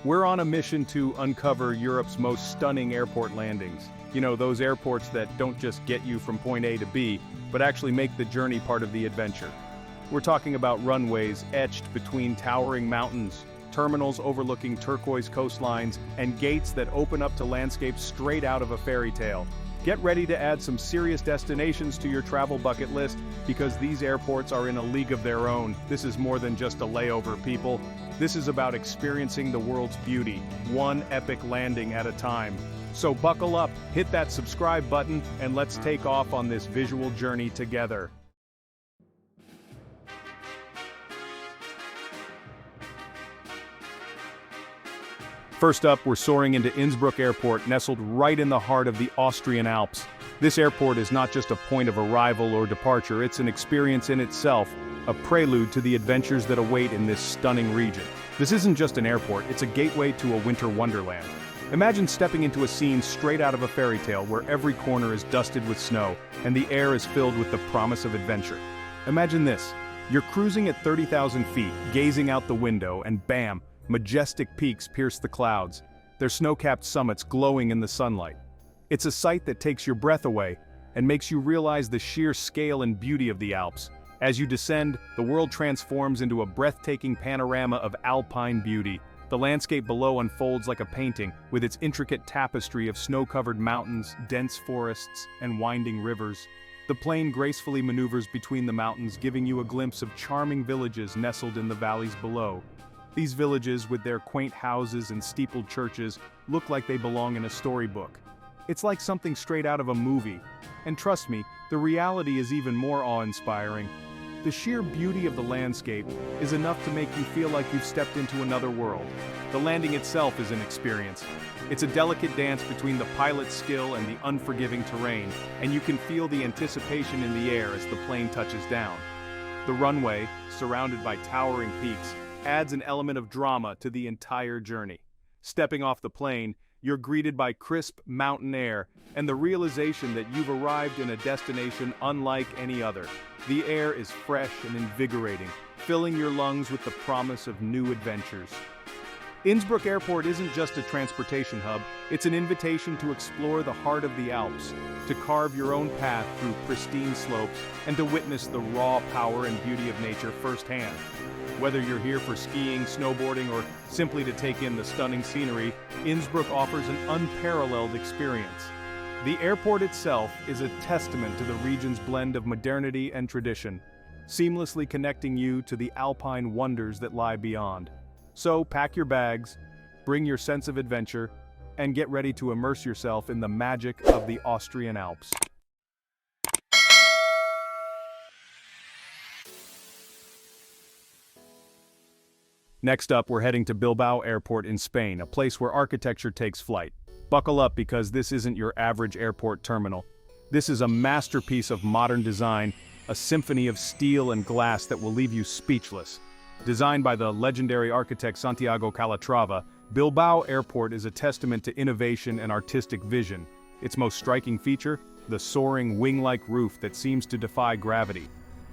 We're on a mission to uncover Europe's most stunning airport landings. You know, those airports that don't just get you from point A to B, but actually make the journey part of the adventure. We're talking about runways etched between towering mountains, terminals overlooking turquoise coastlines, and gates that open up to landscapes straight out of a fairy tale. Get ready to add some serious destinations to your travel bucket list, because these airports are in a league of their own. This is more than just a layover, people. This is about experiencing the world's beauty, one epic landing at a time. So buckle up, hit that subscribe button, and let's take off on this visual journey together. First up, we're soaring into Innsbruck Airport, nestled right in the heart of the Austrian Alps. This airport is not just a point of arrival or departure, it's an experience in itself, a prelude to the adventures that await in this stunning region. This isn't just an airport, it's a gateway to a winter wonderland. Imagine stepping into a scene straight out of a fairy tale where every corner is dusted with snow and the air is filled with the promise of adventure. Imagine this, you're cruising at 30,000 feet, gazing out the window, and bam! Majestic peaks pierce the clouds, their snow-capped summits glowing in the sunlight. It's a sight that takes your breath away and makes you realize the sheer scale and beauty of the Alps. As you descend, the world transforms into a breathtaking panorama of alpine beauty. The landscape below unfolds like a painting, with its intricate tapestry of snow-covered mountains, dense forests, and winding rivers. The plane gracefully maneuvers between the mountains, giving you a glimpse of charming villages nestled in the valleys below. These villages, with their quaint houses and steepled churches, look like they belong in a storybook. It's like something straight out of a movie. And trust me, the reality is even more awe-inspiring. The sheer beauty of the landscape is enough to make you feel like you've stepped into another world. The landing itself is an experience. It's a delicate dance between the pilot's skill and the unforgiving terrain, and you can feel the anticipation in the air as the plane touches down. The runway, surrounded by towering peaks, adds an element of drama to the entire journey. Stepping off the plane, you're greeted by crisp mountain air and the realization that you've arrived in a destination unlike any other. The air is fresh and invigorating, filling your lungs with the promise of new adventures. Innsbruck Airport isn't just a transportation hub, it's an invitation to explore the heart of the Alps, to carve your own path through pristine slopes, and to witness the raw power and beauty of nature firsthand. Whether you're here for skiing, snowboarding, or simply to take in the stunning scenery, Innsbruck offers an unparalleled experience. The airport itself is a testament to the region's blend of modernity and tradition, seamlessly connecting you to the alpine wonders that lie beyond. So pack your bags, bring your sense of adventure, and get ready to immerse yourself in the magic of the Austrian Alps. Next up, we're heading to Bilbao Airport in Spain, a place where architecture takes flight. Buckle up, because this isn't your average airport terminal. This is a masterpiece of modern design, a symphony of steel and glass that will leave you speechless. Designed by the legendary architect Santiago Calatrava, Bilbao Airport is a testament to innovation and artistic vision. Its most striking feature? The soaring wing-like roof that seems to defy gravity.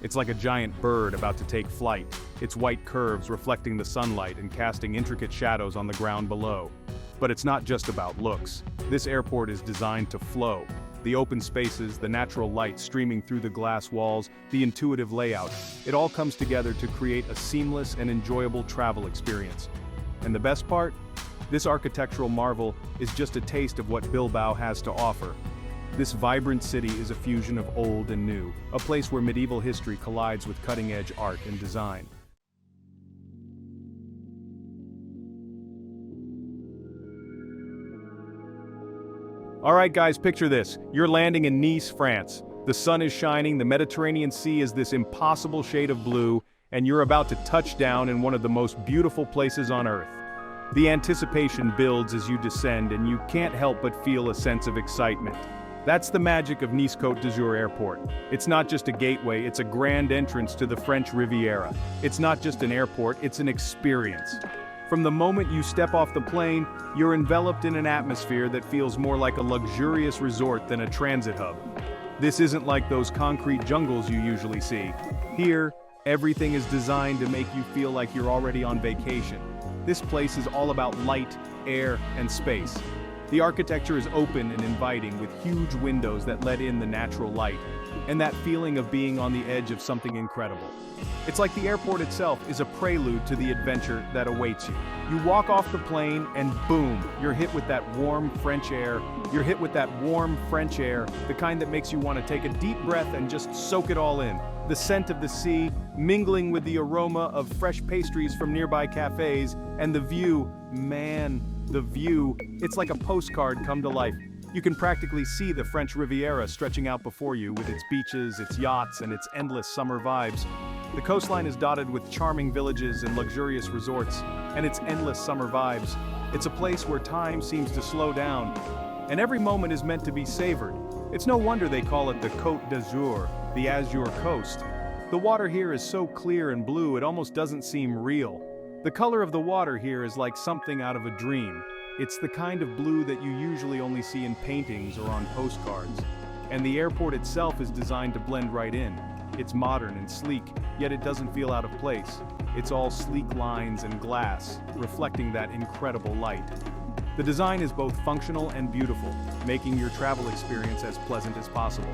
It's like a giant bird about to take flight, its white curves reflecting the sunlight and casting intricate shadows on the ground below. But it's not just about looks. This airport is designed to flow. The open spaces, the natural light streaming through the glass walls, the intuitive layout, it all comes together to create a seamless and enjoyable travel experience. And the best part? This architectural marvel is just a taste of what Bilbao has to offer. This vibrant city is a fusion of old and new, a place where medieval history collides with cutting-edge art and design. Alright guys, picture this. You're landing in Nice, France. The sun is shining, the Mediterranean Sea is this impossible shade of blue, and you're about to touch down in one of the most beautiful places on Earth. The anticipation builds as you descend, and you can't help but feel a sense of excitement. That's the magic of Nice Côte d'Azur Airport. It's not just a gateway, it's a grand entrance to the French Riviera. It's not just an airport, it's an experience. From the moment you step off the plane, you're enveloped in an atmosphere that feels more like a luxurious resort than a transit hub. This isn't like those concrete jungles you usually see. Here, everything is designed to make you feel like you're already on vacation. This place is all about light, air, and space. The architecture is open and inviting with huge windows that let in the natural light, and that feeling of being on the edge of something incredible. It's like the airport itself is a prelude to the adventure that awaits you. You walk off the plane and boom, you're hit with that warm French air. You're hit with that warm French air, the kind that makes you want to take a deep breath and just soak it all in. The scent of the sea, mingling with the aroma of fresh pastries from nearby cafes, and the view, man, the view, it's like a postcard come to life. You can practically see the French Riviera stretching out before you with its beaches, its yachts, and its endless summer vibes. The coastline is dotted with charming villages and luxurious resorts, and its endless summer vibes. It's a place where time seems to slow down, and every moment is meant to be savored. It's no wonder they call it the Côte d'Azur, the Azure Coast. The water here is so clear and blue it almost doesn't seem real. The color of the water here is like something out of a dream. It's the kind of blue that you usually only see in paintings or on postcards. And the airport itself is designed to blend right in. It's modern and sleek, yet it doesn't feel out of place. It's all sleek lines and glass, reflecting that incredible light. The design is both functional and beautiful, making your travel experience as pleasant as possible.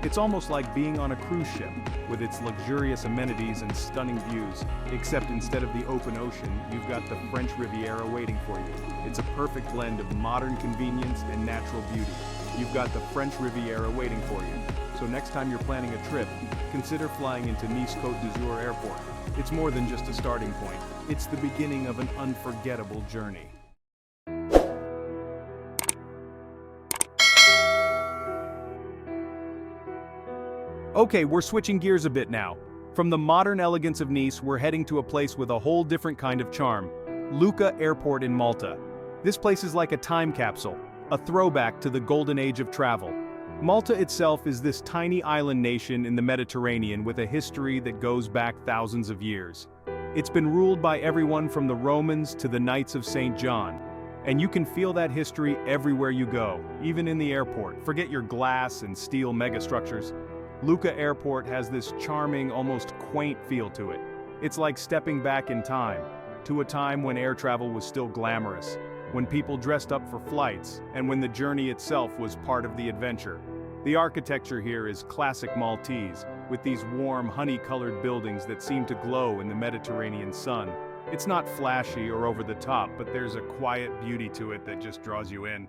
It's almost like being on a cruise ship, with its luxurious amenities and stunning views, except instead of the open ocean, you've got the French Riviera waiting for you. It's a perfect blend of modern convenience and natural beauty. You've got the French Riviera waiting for you. So next time you're planning a trip, consider flying into Nice Côte d'Azur Airport. It's more than just a starting point. It's the beginning of an unforgettable journey. Okay, we're switching gears a bit now. From the modern elegance of Nice, we're heading to a place with a whole different kind of charm. Luqa Airport in Malta. This place is like a time capsule, a throwback to the golden age of travel. Malta itself is this tiny island nation in the Mediterranean with a history that goes back thousands of years. It's been ruled by everyone from the Romans to the Knights of St. John. And you can feel that history everywhere you go, even in the airport. Forget your glass and steel megastructures. Luqa Airport has this charming, almost quaint feel to it. It's like stepping back in time, to a time when air travel was still glamorous, when people dressed up for flights, and when the journey itself was part of the adventure. The architecture here is classic Maltese, with these warm, honey-colored buildings that seem to glow in the Mediterranean sun. It's not flashy or over the top, but there's a quiet beauty to it that just draws you in.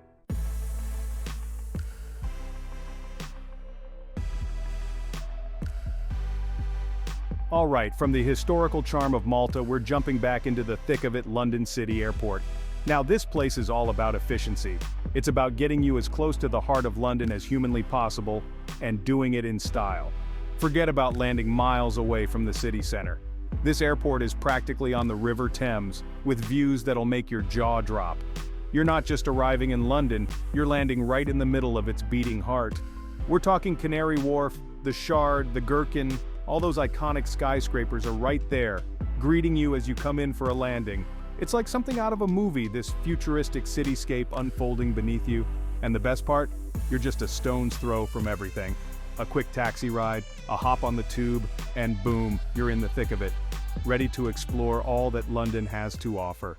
Alright, from the historical charm of Malta, we're jumping back into the thick of it, London City Airport. Now this place is all about efficiency. It's about getting you as close to the heart of London as humanly possible, and doing it in style. Forget about landing miles away from the city center. This airport is practically on the River Thames, with views that'll make your jaw drop. You're not just arriving in London, you're landing right in the middle of its beating heart. We're talking Canary Wharf, the Shard, the Gherkin. All those iconic skyscrapers are right there, greeting you as you come in for a landing. It's like something out of a movie, this futuristic cityscape unfolding beneath you. And the best part? You're just a stone's throw from everything. A quick taxi ride, a hop on the tube, and boom, you're in the thick of it, ready to explore all that London has to offer.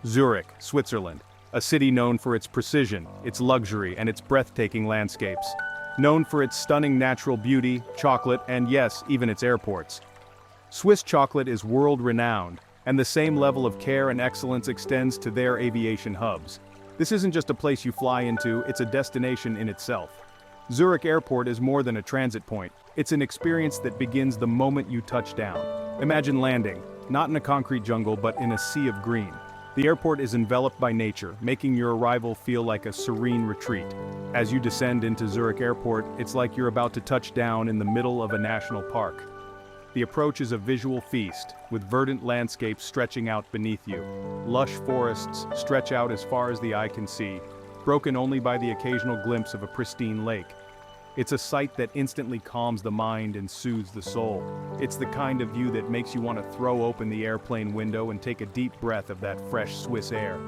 Zurich, Switzerland. A city known for its precision, its luxury, and its breathtaking landscapes. Known for its stunning natural beauty, chocolate, and yes, even its airports. Swiss chocolate is world-renowned, and the same level of care and excellence extends to their aviation hubs. This isn't just a place you fly into, it's a destination in itself. Zurich Airport is more than a transit point. It's an experience that begins the moment you touch down. Imagine landing, not in a concrete jungle, but in a sea of green. The airport is enveloped by nature, making your arrival feel like a serene retreat. As you descend into Zurich Airport, it's like you're about to touch down in the middle of a national park. The approach is a visual feast, with verdant landscapes stretching out beneath you. Lush forests stretch out as far as the eye can see, broken only by the occasional glimpse of a pristine lake. It's a sight that instantly calms the mind and soothes the soul. It's the kind of view that makes you want to throw open the airplane window and take a deep breath of that fresh Swiss air.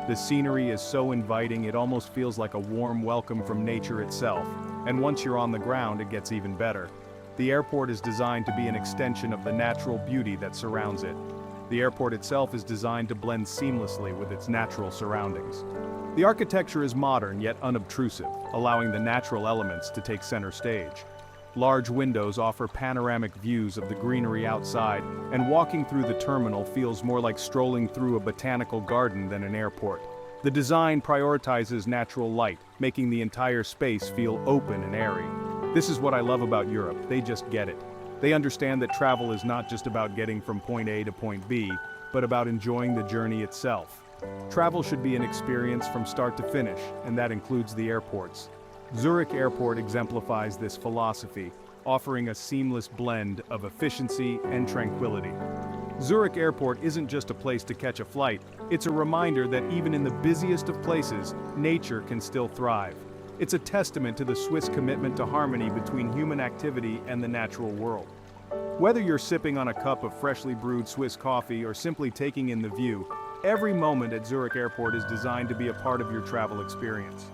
The scenery is so inviting it almost feels like a warm welcome from nature itself. And once you're on the ground, it gets even better. The airport is designed to be an extension of the natural beauty that surrounds it. The airport itself is designed to blend seamlessly with its natural surroundings. The architecture is modern yet unobtrusive, allowing the natural elements to take center stage. Large windows offer panoramic views of the greenery outside, and walking through the terminal feels more like strolling through a botanical garden than an airport. The design prioritizes natural light, making the entire space feel open and airy. This is what I love about Europe, they just get it. They understand that travel is not just about getting from point A to point B, but about enjoying the journey itself. Travel should be an experience from start to finish, and that includes the airports. Zurich Airport exemplifies this philosophy, offering a seamless blend of efficiency and tranquility. Zurich Airport isn't just a place to catch a flight, it's a reminder that even in the busiest of places, nature can still thrive. It's a testament to the Swiss commitment to harmony between human activity and the natural world. Whether you're sipping on a cup of freshly brewed Swiss coffee or simply taking in the view, every moment at Zurich Airport is designed to be a part of your travel experience.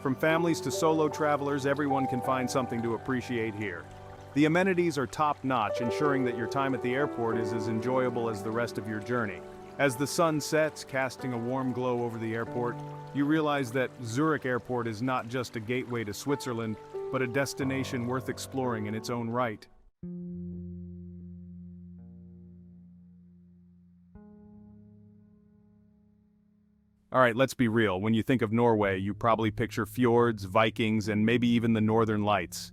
From families to solo travelers, everyone can find something to appreciate here. The amenities are top-notch, ensuring that your time at the airport is as enjoyable as the rest of your journey. As the sun sets, casting a warm glow over the airport, you realize that Zurich Airport is not just a gateway to Switzerland, but a destination worth exploring in its own right. Alright, let's be real. When you think of Norway, you probably picture fjords, Vikings, and maybe even the Northern Lights.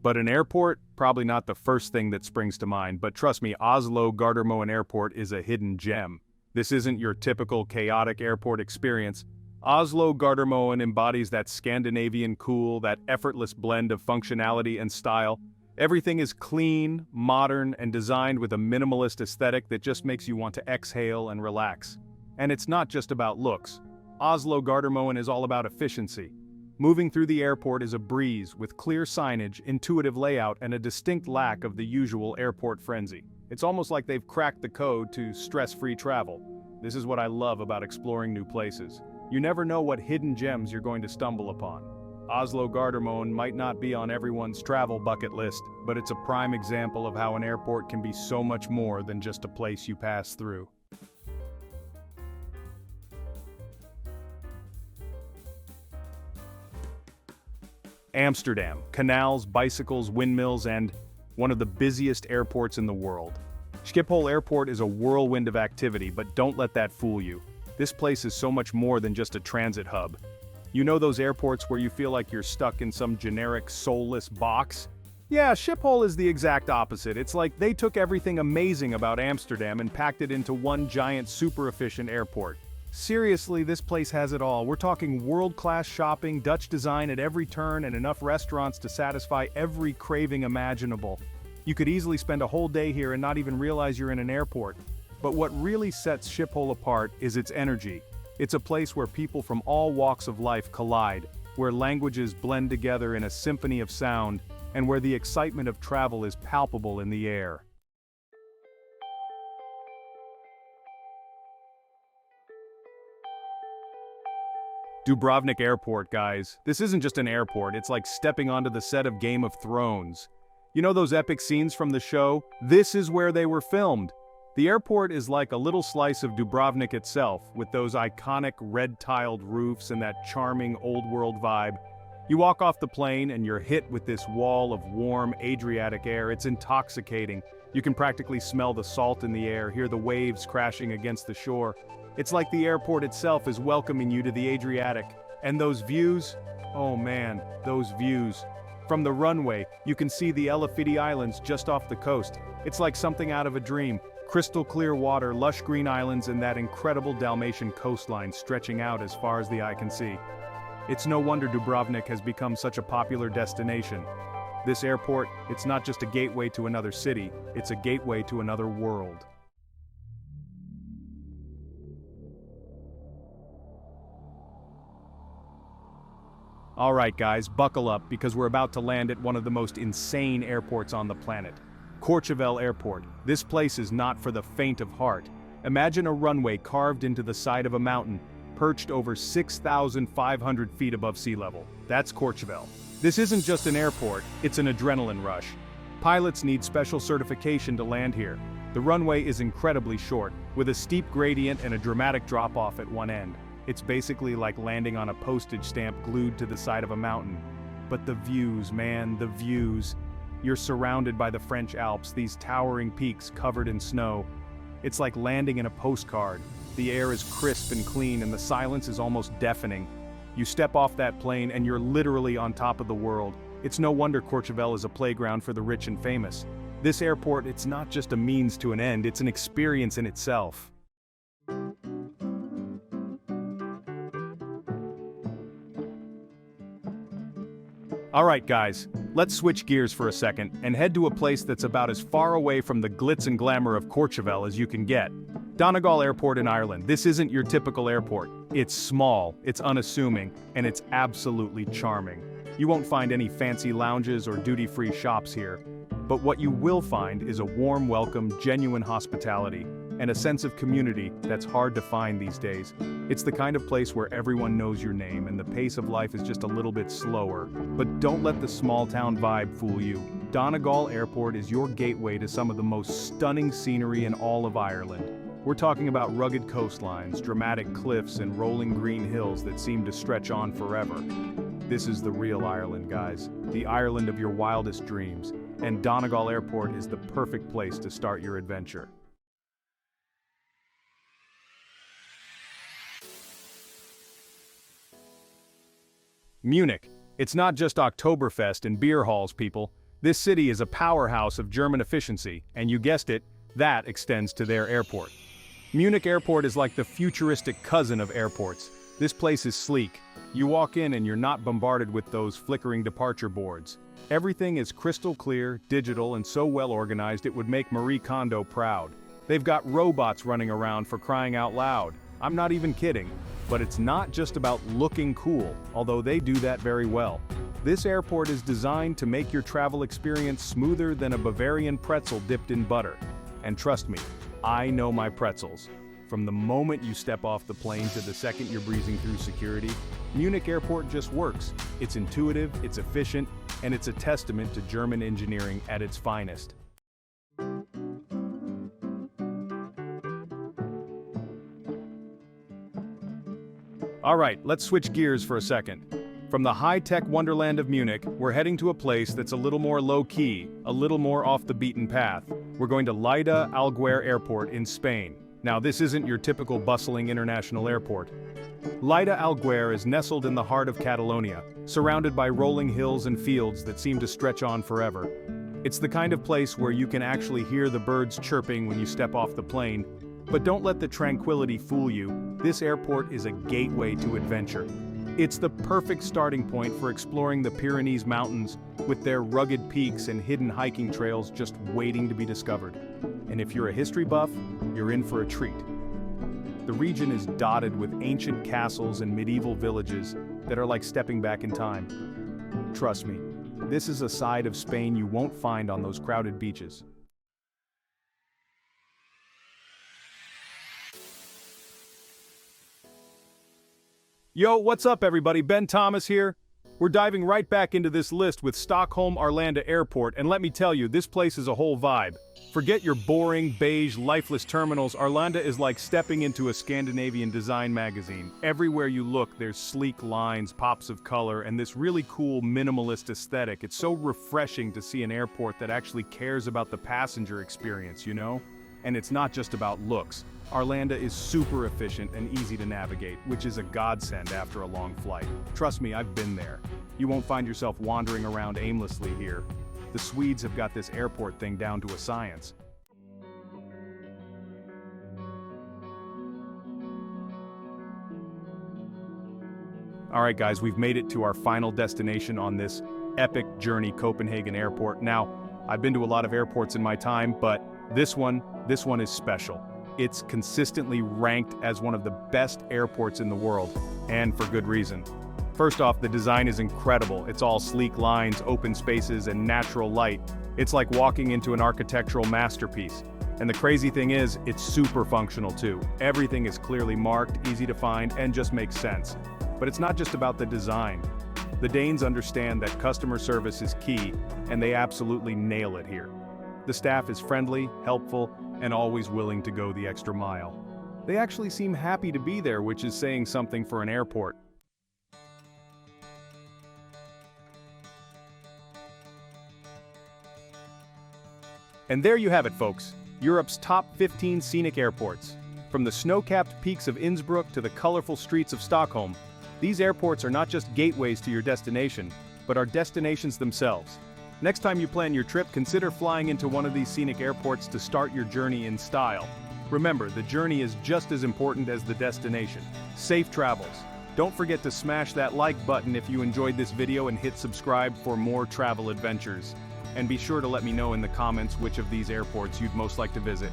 But an airport? Probably not the first thing that springs to mind, but trust me, Oslo Gardermoen Airport is a hidden gem. This isn't your typical chaotic airport experience. Oslo Gardermoen embodies that Scandinavian cool, that effortless blend of functionality and style. Everything is clean, modern, and designed with a minimalist aesthetic that just makes you want to exhale and relax. And it's not just about looks. Oslo Gardermoen is all about efficiency. Moving through the airport is a breeze with clear signage, intuitive layout, and a distinct lack of the usual airport frenzy. It's almost like they've cracked the code to stress-free travel. This is what I love about exploring new places. You never know what hidden gems you're going to stumble upon. Oslo Gardermoen might not be on everyone's travel bucket list, but it's a prime example of how an airport can be so much more than just a place you pass through. Amsterdam, canals, bicycles, windmills, and one of the busiest airports in the world. Schiphol Airport is a whirlwind of activity, but don't let that fool you. This place is so much more than just a transit hub. You know those airports where you feel like you're stuck in some generic, soulless box? Yeah, Schiphol is the exact opposite. It's like they took everything amazing about Amsterdam and packed it into one giant, super-efficient airport. Seriously, this place has it all. We're talking world-class shopping, Dutch design at every turn, and enough restaurants to satisfy every craving imaginable. You could easily spend a whole day here and not even realize you're in an airport. But what really sets Schiphol apart is its energy. It's a place where people from all walks of life collide, where languages blend together in a symphony of sound, and where the excitement of travel is palpable in the air. Dubrovnik Airport, guys. This isn't just an airport, it's like stepping onto the set of Game of Thrones. You know those epic scenes from the show? This is where they were filmed. The airport is like a little slice of Dubrovnik itself, with those iconic red-tiled roofs and that charming old-world vibe. You walk off the plane and you're hit with this wall of warm Adriatic air. It's intoxicating. You can practically smell the salt in the air, hear the waves crashing against the shore. It's like the airport itself is welcoming you to the Adriatic. And those views? Oh man, those views. From the runway, you can see the Elefidi Islands just off the coast. It's like something out of a dream. Crystal clear water, lush green islands, and that incredible Dalmatian coastline stretching out as far as the eye can see. It's no wonder Dubrovnik has become such a popular destination. This airport, it's not just a gateway to another city, it's a gateway to another world. Alright guys, buckle up because we're about to land at one of the most insane airports on the planet. Courchevel Airport. This place is not for the faint of heart. Imagine a runway carved into the side of a mountain, perched over 6,500 feet above sea level. That's Courchevel. This isn't just an airport, it's an adrenaline rush. Pilots need special certification to land here. The runway is incredibly short, with a steep gradient and a dramatic drop-off at one end. It's basically like landing on a postage stamp glued to the side of a mountain. But the views, man, the views. You're surrounded by the French Alps, these towering peaks covered in snow. It's like landing in a postcard. The air is crisp and clean and the silence is almost deafening. You step off that plane and you're literally on top of the world. It's no wonder Courchevel is a playground for the rich and famous. This airport, it's not just a means to an end, it's an experience in itself. Alright guys, let's switch gears for a second and head to a place that's about as far away from the glitz and glamour of Courchevel as you can get. Donegal Airport in Ireland. This isn't your typical airport. It's small, it's unassuming, and it's absolutely charming. You won't find any fancy lounges or duty-free shops here. But what you will find is a warm welcome, genuine hospitality, and a sense of community that's hard to find these days. It's the kind of place where everyone knows your name and the pace of life is just a little bit slower. But don't let the small-town vibe fool you. Donegal Airport is your gateway to some of the most stunning scenery in all of Ireland. We're talking about rugged coastlines, dramatic cliffs, and rolling green hills that seem to stretch on forever. This is the real Ireland, guys. The Ireland of your wildest dreams. And Donegal Airport is the perfect place to start your adventure. Munich. It's not just Oktoberfest and beer halls, people. This city is a powerhouse of German efficiency, and you guessed it, that extends to their airport. Munich Airport is like the futuristic cousin of airports. This place is sleek. You walk in and you're not bombarded with those flickering departure boards. Everything is crystal clear, digital, and so well organized it would make Marie Kondo proud. They've got robots running around for crying out loud. I'm not even kidding. But it's not just about looking cool, although they do that very well. This airport is designed to make your travel experience smoother than a Bavarian pretzel dipped in butter. And trust me, I know my pretzels. From the moment you step off the plane to the second you're breezing through security, Munich Airport just works. It's intuitive, it's efficient, and it's a testament to German engineering at its finest. Alright, let's switch gears for a second. From the high-tech wonderland of Munich, we're heading to a place that's a little more low-key, a little more off the beaten path. We're going to Lleida-Alguaire Airport in Spain. Now, this isn't your typical bustling international airport. Lleida-Alguaire is nestled in the heart of Catalonia, surrounded by rolling hills and fields that seem to stretch on forever. It's the kind of place where you can actually hear the birds chirping when you step off the plane. But don't let the tranquility fool you. This airport is a gateway to adventure. It's the perfect starting point for exploring the Pyrenees Mountains, with their rugged peaks and hidden hiking trails just waiting to be discovered. And if you're a history buff, you're in for a treat. The region is dotted with ancient castles and medieval villages that are like stepping back in time. Trust me, this is a side of Spain you won't find on those crowded beaches. Yo, what's up everybody? Ben Thomas here. We're diving right back into this list with Stockholm Arlanda Airport, and let me tell you, this place is a whole vibe. Forget your boring, beige, lifeless terminals. Arlanda is like stepping into a Scandinavian design magazine. Everywhere you look, there's sleek lines, pops of color, and this really cool minimalist aesthetic. It's so refreshing to see an airport that actually cares about the passenger experience, you know? And it's not just about looks. Arlanda is super efficient and easy to navigate, which is a godsend after a long flight. Trust me, I've been there. You won't find yourself wandering around aimlessly here. The Swedes have got this airport thing down to a science. Alright guys, we've made it to our final destination on this epic journey, Copenhagen Airport. Now, I've been to a lot of airports in my time, but this one is special. It's consistently ranked as one of the best airports in the world, and for good reason. First off, the design is incredible. It's all sleek lines, open spaces, and natural light. It's like walking into an architectural masterpiece. And the crazy thing is, it's super functional too. Everything is clearly marked, easy to find, and just makes sense. But it's not just about the design. The Danes understand that customer service is key, and they absolutely nail it here. The staff is friendly, helpful, and always willing to go the extra mile. They actually seem happy to be there, which is saying something for an airport. And there you have it, folks. Europe's top 15 scenic airports. From the snow-capped peaks of Innsbruck to the colorful streets of Stockholm, these airports are not just gateways to your destination, but are destinations themselves. Next time you plan your trip, consider flying into one of these scenic airports to start your journey in style. Remember, the journey is just as important as the destination. Safe travels. Don't forget to smash that like button if you enjoyed this video and hit subscribe for more travel adventures. And be sure to let me know in the comments which of these airports you'd most like to visit.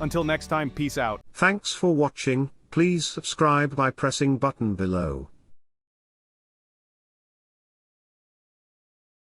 Until next time, peace out. Thanks for watching. Please subscribe by pressing button below.